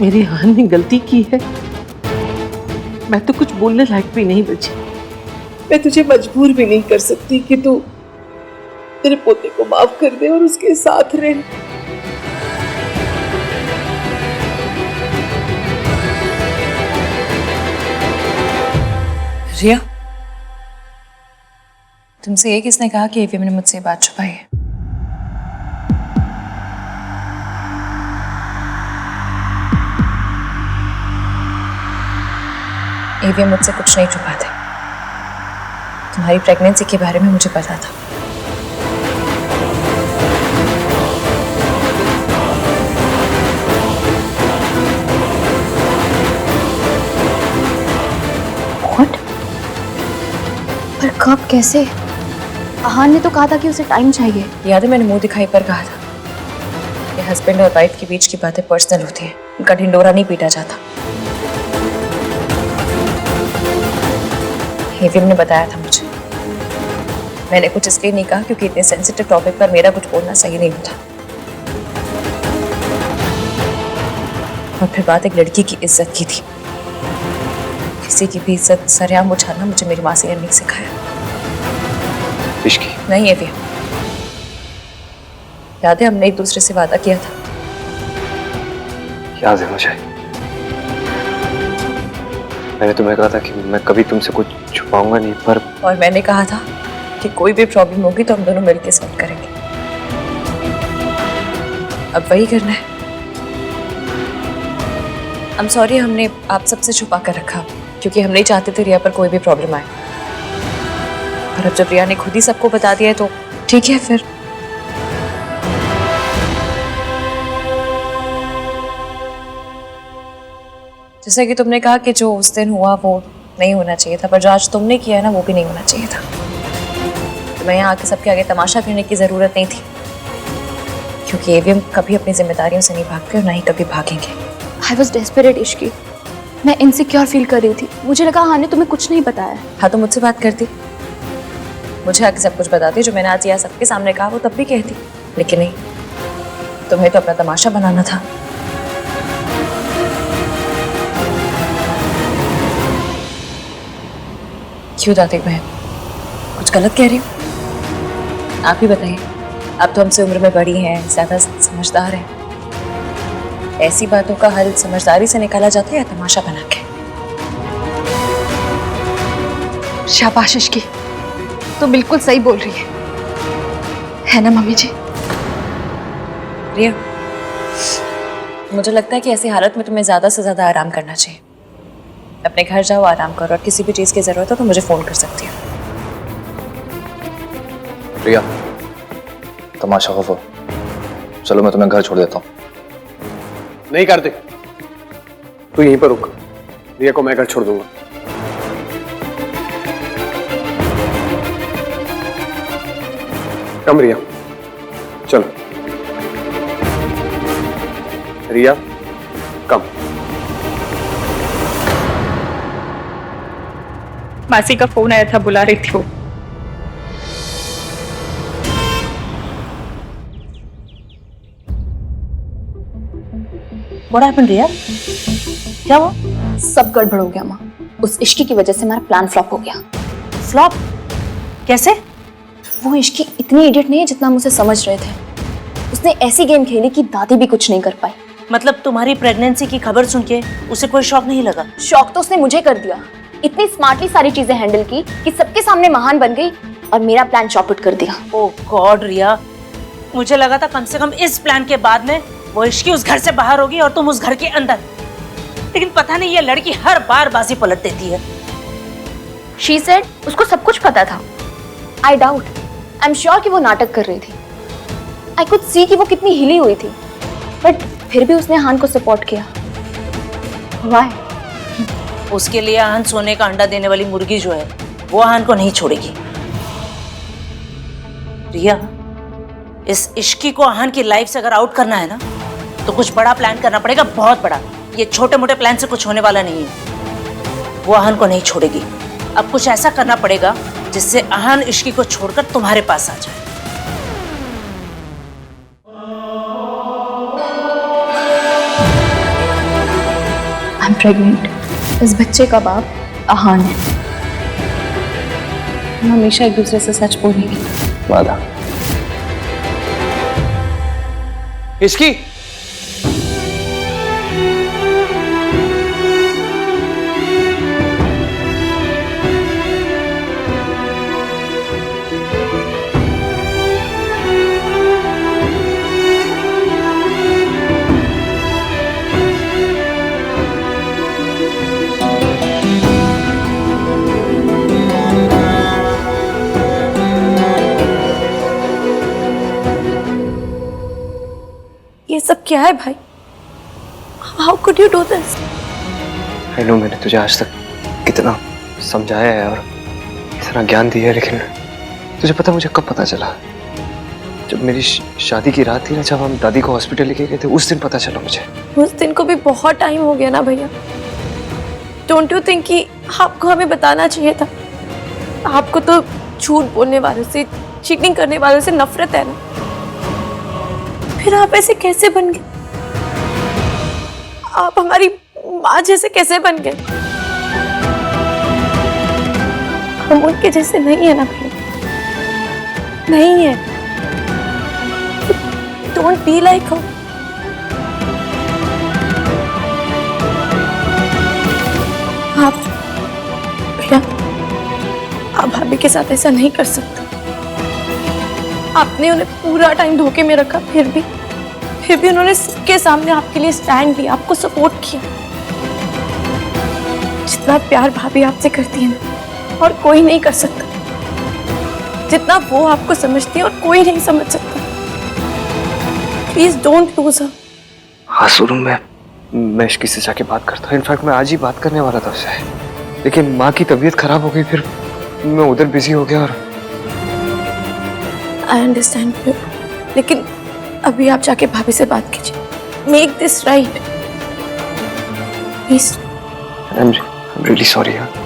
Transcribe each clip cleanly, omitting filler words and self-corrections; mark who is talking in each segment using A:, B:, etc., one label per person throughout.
A: मेरी आहान ने गलती की है। मैं तो कुछ बोलने लायक भी नहीं बची। मैं तुझे मजबूर भी नहीं कर सकती कि तू तेरे पोते को माफ कर दे और उसके साथ रहे।
B: रिया, तुमसे ये किसने कहा कि एवीएम ने मुझसे ये बात छुपाई है? एवीएम मुझसे कुछ नहीं छुपाते। तुम्हारी प्रेगनेंसी के बारे में मुझे पता था।
C: पर कब, कैसे? आहान ने तो कहा था कि उसे टाइम चाहिए।
B: याद है मैंने मुंह दिखाई पर कहा था कि हस्बैंड और वाइफ के बीच की बातें पर्सनल होती है, उनका ढिंडोरा नहीं पीटा जाता। एवीएम ने बताया था मुझे। मैंने कुछ इसलिए नहीं कहा क्योंकि इतने सेंसिटिव टॉपिक पर मेरा कुछ बोलना सही नहीं होता। और फिर बात एक लड़की की इज्जत की थी। किसी की भी इज्जत सरेआम उछालना मुझे मेरी माँ ने नहीं सिखाया।
D: इश्की
B: नहीं एवीएम, याद है हमने एक दूसरे से वादा किया था?
D: याद है मुझे। मैंने तुम्हें कहा था कि मैं कभी तुमसे कुछ छुपाऊंगा नहीं, पर
B: और मैंने कहा था कि कोई भी प्रॉब्लम होगी तो हम दोनों मिलकर सॉल्व करेंगे। अब वही करना है। I'm sorry, हमने आप सबसे छुपा कर रखा क्योंकि हम नहीं चाहते थे रिया पर कोई भी प्रॉब्लम आए। और अब जब रिया ने खुद ही सबको बता दिया है तो ठीक है फिर। जैसे कि तुमने कहा कि जो उस दिन हुआ वो नहीं होना चाहिए था, पर जो आज तुमने किया है ना वो भी नहीं होना चाहिए था। तुम्हें यहाँ आके सबके आगे तमाशा करने की जरूरत नहीं थी, क्योंकि एवीएम कभी अपनी जिम्मेदारियों से नहीं भागते और ना ही कभी भागेंगे।
C: I was desperate Ishki. मैं इनसिक्योर फील कर रही थी। मुझे लगा आहान ने तुम्हें कुछ नहीं बताया।
B: हाँ तो मुझसे बात करती, मुझे आके सब कुछ बताती। जो मैंने आज यहाँ सबके सामने कहा वो तब भी कहती, लेकिन नहीं, तुम्हें तो अपना तमाशा बनाना था। क्यों दादी बहन, कुछ गलत कह रही हूँ? आप ही बताइए। आप तो हमसे उम्र में बड़ी हैं, ज्यादा समझदार हैं। ऐसी बातों का हल समझदारी से निकाला जाता है या तमाशा बना के?
C: शाबाश इश्की, तो बिल्कुल सही बोल रही है ना मम्मी जी?
B: रिया, मुझे लगता है कि ऐसी हालत में तुम्हें ज्यादा से ज्यादा आराम करना चाहिए। अपने घर जाओ, आराम करो, और किसी भी चीज की जरूरत हो तो मुझे फोन कर सकती हो।
D: रिया, तमाशा खफो। चलो मैं तुम्हें घर छोड़ देता हूँ।
E: नहीं कार्तिक, तू यहीं पर रुक। रिया को मैं घर छोड़ दूंगा। कम रिया, चलो। रिया कम।
F: मासी का फोन आया था, बुला रही थी वो।
C: What happened, रिया? क्या हुआ? सब गड़बड़ हो गया माँ। उस इश्की की वजह से हमारा प्लान फ्लॉप हो गया।
F: फ्लॉप? कैसे?
C: वो इश्की इतनी इडियट नहीं है जितना हम उसे समझ रहे थे। उसने ऐसी गेम खेली कि दादी भी कुछ नहीं कर पाई।
F: मतलब तुम्हारी प्रेगनेंसी की खबर सुन के उसे कोई शौक नहीं लगा?
C: शौक तो उसने मुझे कर दिया। इतनी स्मार्टली सारी चीजें हैंडल की कि सबके सामने महान बन गई और मेरा प्लान चौपट कर दिया।
F: ओह गॉड रिया, मुझे लगा था कम से कम इस प्लान के बाद में वो इश्की उस घर से बाहर होगी और तुम उस घर के अंदर। लेकिन पता नहीं ये लड़की हर बार बाजी पलट देती है।
C: She said उसको सब कुछ पता था। I doubt, I'm sure कि वो नाटक कर रही थी। I could see कि वो कितनी हिली हुई थी, बट फिर भी उसने आहान को सपोर्ट किया। Why?
F: उसके लिए आहान सोने का अंडा देने वाली मुर्गी जो है वो आहान को नहीं छोड़ेगी। रिया, इस इश्की को आहान की लाइफ से अगर आउट करना है ना तो कुछ बड़ा प्लान करना पड़ेगा, बहुत बड़ा। ये छोटे मोटे प्लान से कुछ होने वाला नहीं है। वो आहान को नहीं छोड़ेगी। अब कुछ ऐसा करना पड़ेगा जिससे आहान इश्की को छोड़कर तुम्हारे पास आ जाए।
B: प्रेग्नेंट। इस बच्चे का बाप आहान है। हम हमेशा एक दूसरे से सच बोलेंगे।
D: वादा।
E: इसकी
B: ये सब क्या है भाई? How could you do this?
D: I know मैंने तुझे आज तक कितना समझाया है और इतना ज्ञान दिया है, लेकिन तुझे पता मुझे कब पता चला? जब मेरी शादी की रात थी ना, जब हम दादी को हॉस्पिटल लेके गए थे, उस दिन पता चला मुझे।
B: उस दिन को भी बहुत टाइम हो गया ना भैया। डोंट यू थिंक कि आपको हमें बताना चाहिए था? आपको तो झूठ बोलने वालों से, चीटिंग करने वालों से नफरत है ना, फिर आप ऐसे कैसे बन गए? आप हमारी माँ जैसे कैसे बन गए? हम उनके जैसे नहीं है ना भैया, नहीं है। डोंट बी लाइक हर। आप भैया, आप भाभी के साथ ऐसा नहीं कर सकते। आपने उन्हें पूरा टाइम धोखे में रखा, फिर भी उन्होंने सबके सामने आपके लिए स्टैंड लिया, आपको सपोर्ट किया। जितना प्यार भाभी आपसे करती है ना, और कोई नहीं कर सकता। जितना वो आपको समझती है और कोई नहीं समझ सकता। Please don't lose her.
D: हाँ सुनो, मैं इसकी से जाके बात करता हूँ। इनफैक्ट मैं आज ही बात करने वाला था उससे, लेकिन माँ की तबीयत खराब हो गई, फिर मैं उधर बिजी हो गया। और
B: आई अंडरस्टैंड यू, लेकिन अभी आप जाके भाभी से बात कीजिए। Make this right please.
D: I'm really sorry यार।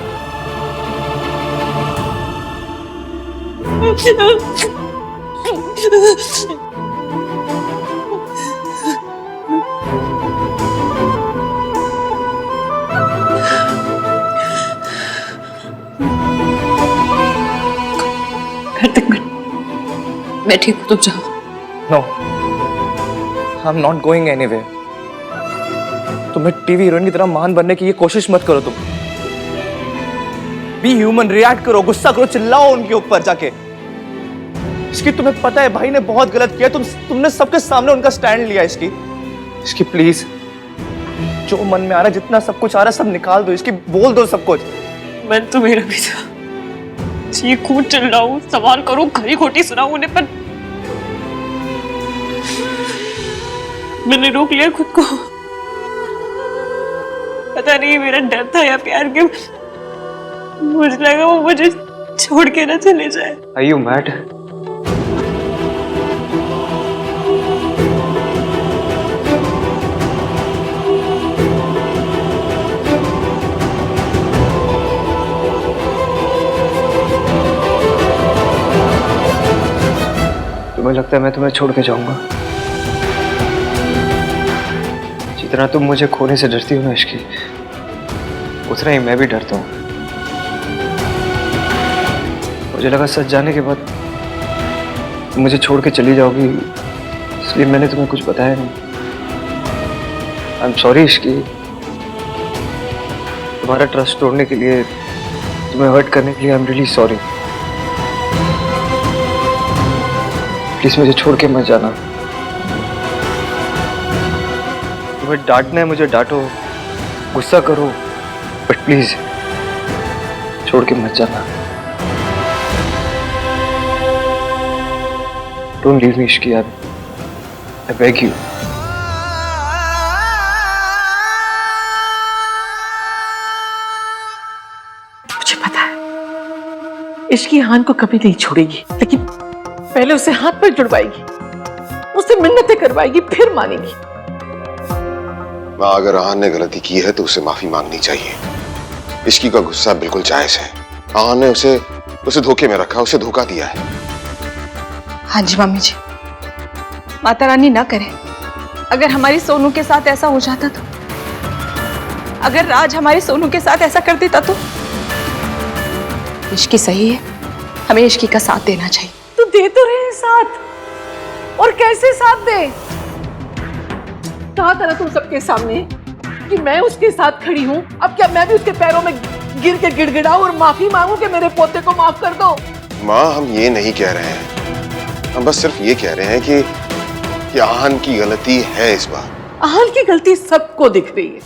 B: मैं ठीक हूँ, तुम जाओ।
D: No, I'm not going anywhere. तुम्हें टीवी हीरोइन की तरह महान बनने की ये कोशिश मत करो। तुम बी ह्यूमन, रिएक्ट करो, गुस्सा करो, चिल्लाओ उनके ऊपर जाके। इसकी तुम्हें पता है भाई ने बहुत गलत किया, तुमने सबके सामने उनका स्टैंड लिया। इसकी प्लीज, जो मन में आ रहा है, जितना सब कुछ आ रहा है, सब निकाल दो। इसकी बोल दो सब कुछ।
G: मन तो मेरा भी था, चीखूं चिल्लाऊं, सवाल करूं, खरी खोटी सुनाऊं उन्हें, पर मैंने रोक लिया खुद को। पता नहीं मेरा डर था या प्यार के, मुझे लगा वो मुझे छोड़ के ना चले जाए।
D: Are you mad? तुम्हें लगता है मैं तुम्हें छोड़ के जाऊंगा? जितना तुम मुझे खोने से डरती हो ना इश्की, उतना ही मैं भी डरता हूँ। मुझे लगा सच जाने के बाद तुम मुझे छोड़ के चली जाओगी, इसलिए मैंने तुम्हें कुछ बताया नहीं। आई एम सॉरी इश्की, तुम्हारा ट्रस्ट तोड़ने के लिए, तुम्हें हर्ट करने के लिए। I am really sorry. Please मुझे छोड़ के मत जाना। तुम्हें डांटना है मुझे डांटो, गुस्सा करो, बट प्लीज छोड़ के मत जाना। Don't leave me Ishki, I beg you.
A: मुझे पता है इश्की हान को कभी नहीं छोड़ेगी, लेकिन पहले उसे हाथ पर जुड़वाएगी, उससे मिन्नतें करवाएगी, फिर मानेगी।
H: माँ, अगर आहान ने गलती की है तो उसे माफी मांगनी चाहिए। इश्की का गुस्सा बिल्कुल जायज है। आहान ने उसे धोखे में रखा, उसे धोखा दिया है।
I: हाँ जी मम्मी जी, माता रानी ना करे, अगर हमारी सोनू के साथ ऐसा हो जाता तो अगर राज हमारे सोनू के साथ ऐसा कर देता तो? इश्की सही है, हमें इश्की का साथ देना चाहिए।
A: तू दे तो रहे साथ, और कैसे साथ दे? कहा था ना तुम सबके सामने कि मैं उसके साथ खड़ी हूं। अब क्या मैं भी उसके पैरों में गिर के गिड़गिड़ाऊं और माफी मांगू कि मेरे पोते को माफ कर दो?
H: माँ, हम ये नहीं कह रहे हैं, हम बस सिर्फ ये कह रहे हैं कि आहान की गलती है इस बार।
A: आहान की गलती सबको दिख रही है,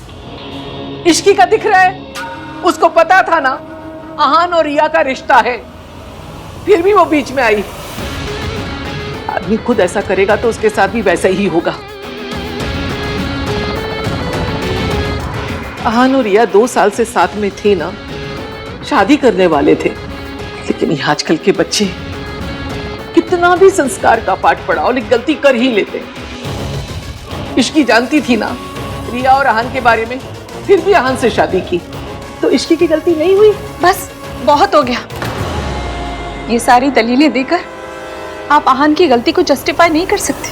A: इश्की का दिख रहा है। उसको पता था ना आहान और रिया का रिश्ता है, फिर भी वो बीच में आई। आदमी खुद ऐसा करेगा तो उसके साथ भी वैसा ही होगा। आहान और रिया 2 साल से साथ में थे ना, शादी करने वाले थे, लेकिन ये आजकल के बच्चे कितना भी संस्कार का पाठ पढ़ाओ लेकिन गलती कर ही लेते। इश्की जानती थी ना रिया और आहान के बारे में, फिर भी आहान से शादी की, तो इश्की की गलती नहीं हुई?
I: बस बहुत हो गया। ये सारी दलीलें देकर आप आहान की गलती को जस्टिफाई नहीं कर सकते।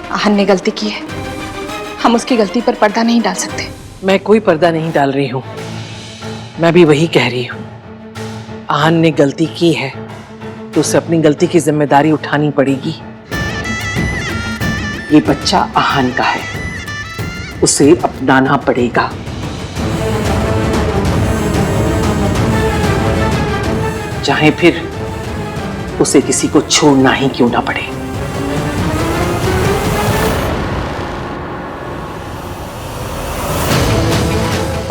I: आहान ने गलती की है, हम उसकी गलती पर पर्दा नहीं डाल सकते।
A: मैं कोई पर्दा नहीं डाल रही हूं, मैं भी वही कह रही हूं। आहान ने गलती की है तो उसे अपनी गलती की जिम्मेदारी उठानी पड़ेगी। ये बच्चा आहान का है, उसे अपनाना पड़ेगा। चाहे फिर उसे किसी को छोड़ना ही क्यों ना पड़े।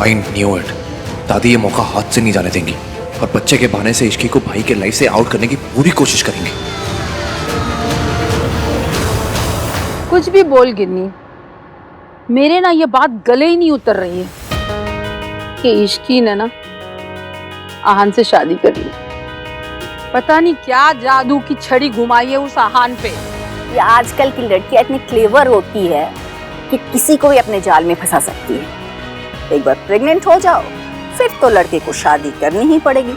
J: I knew it. दादी ये मौका हाथ से नहीं जाने देंगी और बच्चे के बहाने से इश्की को भाई के लाइफ से आउट करने की पूरी कोशिश करेंगे।
K: कुछ भी बोल गिन्नी, मेरे ना ये बात गले ही नहीं उतर रही है कि इश्की ने ना आहान से शादी कर ली। पता नहीं क्या जादू की छड़ी घुमाई है उस आहान पे।
L: ये आजकल की लड़कियां इतनी क्लेवर होती है कि किसी को भी अपने जाल में फंसा सकती है। एक बार प्रेग्नेंट हो जाओ फिर तो लड़के को शादी करनी ही पड़ेगी।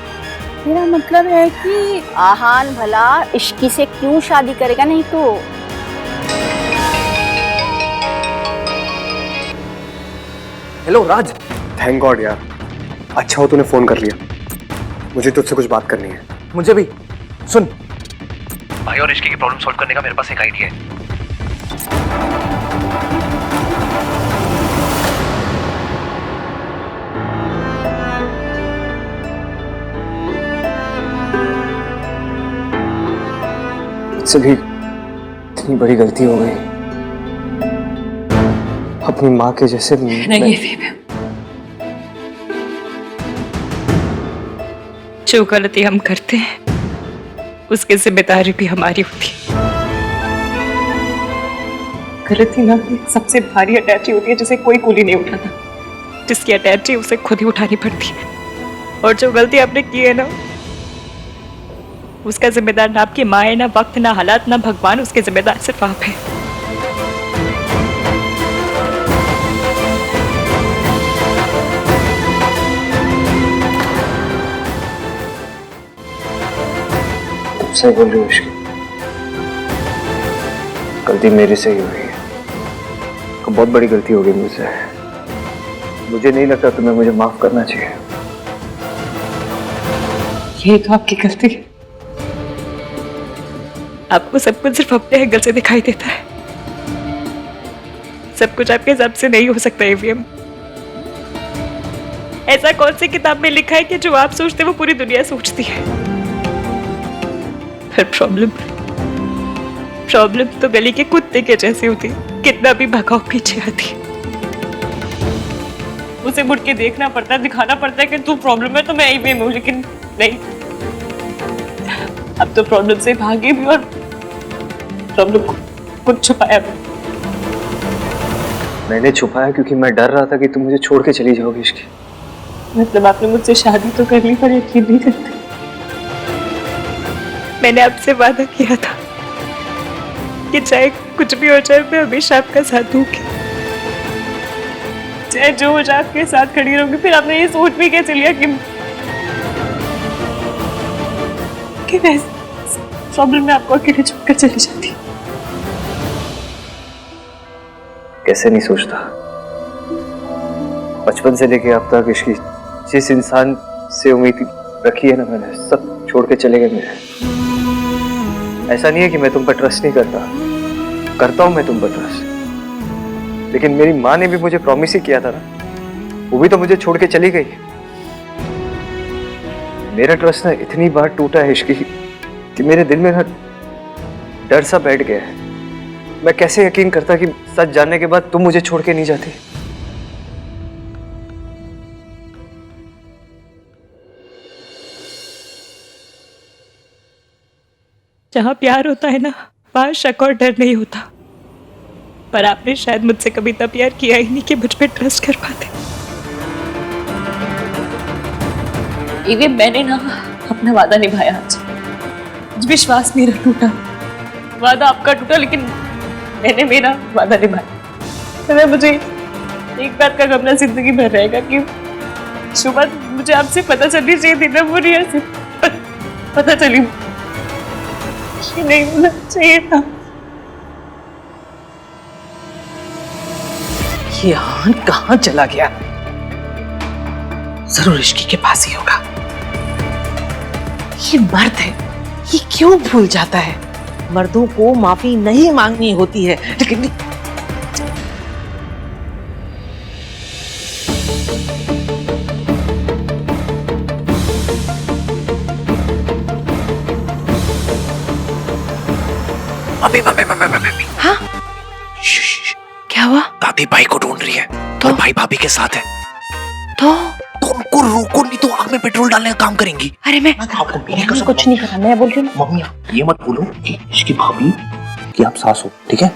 K: मेरा मतलब है कि
L: आहान भला इश्की से क्यों शादी करेगा? नहीं तो
E: हेलो राज, थैंक गॉड यार, अच्छा हो तूने फोन कर लिया। मुझे तुझसे कुछ बात करनी है।
J: मुझे भी। सुन, भाई और इश्की की प्रॉब्लम सॉल्व करने का मेरे पास एक आइडिया है।
E: मुझसे भी इतनी बड़ी गलती हो गई, अपनी माँ के जैसे।
G: नहीं जो गलती हम करते हैं उसकी जिम्मेदारी भी हमारी होती है। गलती ना सबसे भारी अटैची होती है जिसे कोई कूली नहीं उठाता, जिसकी अटैची उसे खुद ही उठानी पड़ती है। और जो गलती आपने की है ना, उसका जिम्मेदार ना आपकी माँ है, ना वक्त, ना हालात, ना भगवान। उसके जिम्मेदार सिर्फ आप है।
E: सही बोल रही हो इश्की, गलती मेरे से ही हुई है। तो बहुत बड़ी गलती हो गई मुझसे। मुझे नहीं लगता तुम्हें मुझे माफ करना चाहिए।
G: ये तो आपकी गलती है। आपको सब कुछ सिर्फ अपने एंगल से दिखाई देता है। सब कुछ आपके हिसाब से नहीं हो सकता एवीएम। ऐसा कौन सी किताब में लिखा है कि जो आप सोचते वो पूरी दुनिया सोचती है? फिर प्रॉब्लम तो गली के कुत्ते के जैसी होती है, कितना भी भगाओ पीछे आती है। उसे मुड़ के देखना पड़ता है, दिखाना पड़ता है कि तू प्रॉब्लम है तो मैं एवीएम हूँ, लेकिन नहीं, अब तो प्रॉब्लम से भागे भी और प्रॉब्लम को खुद छुपाया भी।
E: मैंने छुपाया क्योंकि मैं डर रहा था कि तुम मुझे छोड़ के चली जाओगी इश्की।
G: मतलब आपने मुझसे शादी तो कर ली पर यकीन नहीं करते। मैंने आपसे वादा किया था कि चाहे कुछ भी हो जाए मैं हमेशा आपका साथ दूंगी, चाहे जो हो जाए आपके साथ खड़ी रहूंगी। फिर आपने ये सोच भी कैसे लिया कि मैं प्रॉब्लम में आपको अकेले छोड़कर चली जाती?
E: कैसे नहीं सोचता, बचपन से लेके अब तक इसकी जिस इंसान से उम्मीद रखी है ना मैंने, सब छोड़ के चले गए मेरे। ऐसा नहीं है कि मैं तुम पर ट्रस्ट नहीं करता हूं मैं तुम पर ट्रस्ट, लेकिन मेरी माँ ने भी मुझे प्रॉमिस ही किया था ना, वो भी तो मुझे छोड़ के चली गई। मेरा ट्रस्ट ना इतनी बार टूटा है इश्की कि मेरे दिल में ना डर सा बैठ गया है। मैं कैसे यकीन करता कि सच जानने के बाद तुम मुझे छोड़ के नहीं जाती।
G: जहाँ प्यार होता है ना, वहाँ शक और डर नहीं होता। पर आपने शायद मुझसे कभी इतना प्यार किया ही नहीं कि मुझ पे ट्रस्ट कर पाते।
B: ये मैंने ना अपना वादा निभाया आज विश्वास मेरा टूटा, वादा आपका टूटा, लेकिन मैंने मेरा वादा निभाया। तो मुझे एक बात का गम जिंदगी भर रहेगा कि सुबह मुझे आपसे पता चलनी चाहिए थी ना, वो रिया से पता चली नहीं होना चाहिए था।
A: ये आहान कहाँ चला गया? जरूर इश्की के पास ही होगा। ये मर्द है, ये क्यों भूल जाता है? मर्दों को माफी नहीं मांगनी होती है, लेकिन
J: मम्मी।
A: हाँ? क्या हुआ?
J: दादी भाई को ढूंढ रही है और भाई भाभी के साथ है।
A: तो
J: उनको रोको, नहीं तो आग में पेट्रोल डालने का काम करेंगी।
A: अरे मैं
J: आपको मेरे कसम
A: कुछ नहीं करा, मैं बोल रही हूँ।
J: मम्मी ये मत बोलो कि इसकी भाभी कि आप सास हो, ठीक है?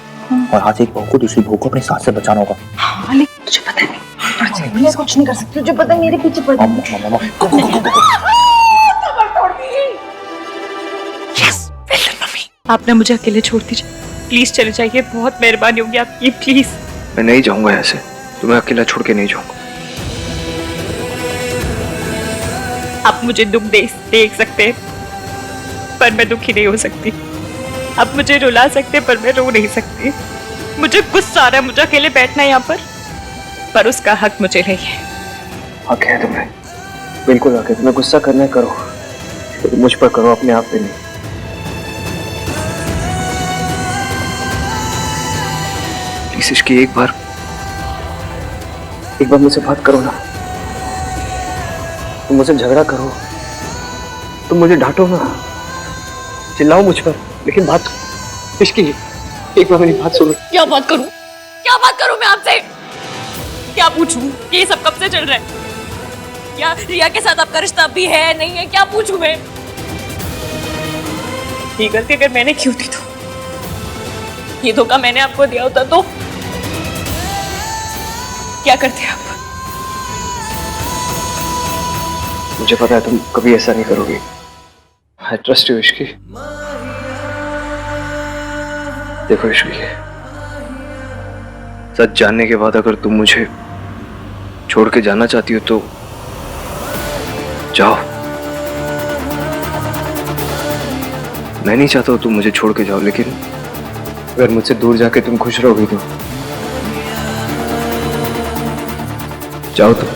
J: और आज एक बहू को दूसरी बहू को अपनी सास से बचाना होगा।
A: हाँ, लेकिन तुझे पता नहीं, मैं कुछ नहीं कर सकती। तुझे पता है मेरे पीछे पड़ गई।
G: आप ना मुझे अकेले छोड़ दीजिए, प्लीज चले जाइए, बहुत मेहरबानी होगी आपकी, प्लीज।
E: मैं नहीं जाऊंगा ऐसे, तुम्हें अकेला छोड़ के नहीं जाऊंगा।
G: आप मुझे दुख देख सकते हैं पर मैं दुखी नहीं हो सकती। आप मुझे रुला सकते पर मैं रो नहीं सकती। मुझे गुस्सा आ रहा है, मुझे अकेले बैठना है यहाँ पर उसका हक मुझे नहीं है।
E: हक है तुम्हें, बिल्कुल हक है। तुम्हें गुस्सा करना है करो, तो मुझ पर करो, अपने आप पे नहीं। प्लीज इसकी एक बार मुझसे बात करो ना। तुम मुझसे झगड़ा करो, तुम मुझे डांटो ना, चिल्लाओ मुझ पर, लेकिन बात इसकी एक बार मेरी बात सुनो।
B: क्या बात करूं मैं आपसे? क्या पूछूं कि ये सब कब से चल रहा है? क्या रिया के साथ आपका रिश्ता भी है नहीं है? क्या पूछूं मैं?
G: ये गलती अगर मैंने की होती तो, ये धोखा मैंने आपको दिया होता तो क्या करते आप?
E: मुझे पता है तुम कभी ऐसा नहीं करोगी। I trust you Ishki. देखो इश्की, सच जानने के बाद अगर तुम मुझे छोड़ के जाना चाहती हो तो जाओ। मैं नहीं चाहता तुम मुझे छोड़ के जाओ, लेकिन अगर मुझसे दूर जाके तुम खुश रहोगी तो जाओ तुम।